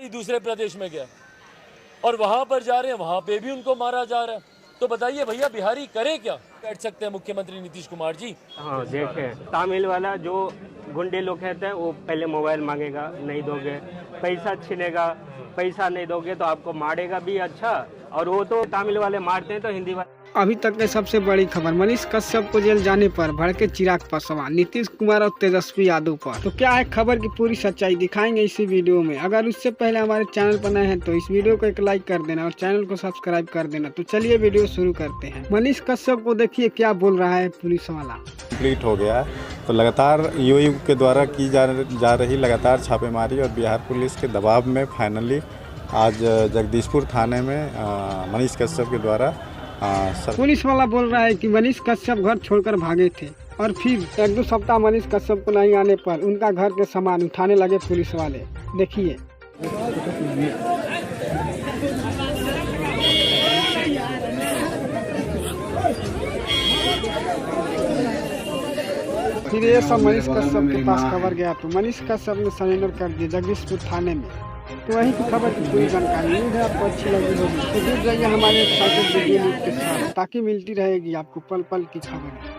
बिहारी दूसरे प्रदेश में गया और वहां पर जा रहे हैं, वहां पे भी उनको मारा जा रहा है। तो बताइए भैया बिहारी करे क्या? बैठ सकते हैं मुख्यमंत्री नीतीश कुमार जी? हाँ देखे, तमिल वाला जो गुंडे लोग कहते हैं वो पहले मोबाइल मांगेगा, नहीं दोगे, पैसा छीनेगा, पैसा नहीं दोगे तो आपको मारेगा भी। अच्छा, और वो तो तमिल वाले मारते हैं तो हिंदी वाले। अभी तक की सबसे बड़ी खबर, मनीष कश्यप को जेल जाने पर भड़के चिराग पासवान, नीतीश कुमार और तेजस्वी यादव पर। तो क्या है खबर की पूरी सच्चाई दिखाएंगे इसी वीडियो में। अगर उससे पहले हमारे चैनल पर नए हैं तो इस वीडियो को एक लाइक कर देना और चैनल को सब्सक्राइब कर देना। तो चलिए वीडियो शुरू करते हैं। मनीष कश्यप को देखिए क्या बोल रहा है पुलिस वाला। कंप्लीट हो गया है तो लगातार ईओयू के द्वारा की जा रही लगातार छापेमारी और बिहार पुलिस के दबाव में फाइनली आज जगदीशपुर थाने में मनीष कश्यप के द्वारा पुलिस वाला बोल रहा है कि मनीष कश्यप घर छोड़कर भागे थे और फिर 1-2 सप्ताह मनीष कश्यप को नहीं आने पर उनका घर के सामान उठाने लगे पुलिस वाले। देखिए फिर ये सब मनीष कश्यप के पास खबर गया तो मनीष कश्यप ने सरेंडर कर दिया जगदीशपुर थाने में। तो वही की खबर की पूरी जानकारी उम्मीद है आपको अच्छी लगी होगी। तो जुड़ जाइए हमारे साथ के साथ ताकि मिलती रहेगी आपको पल पल की खबर।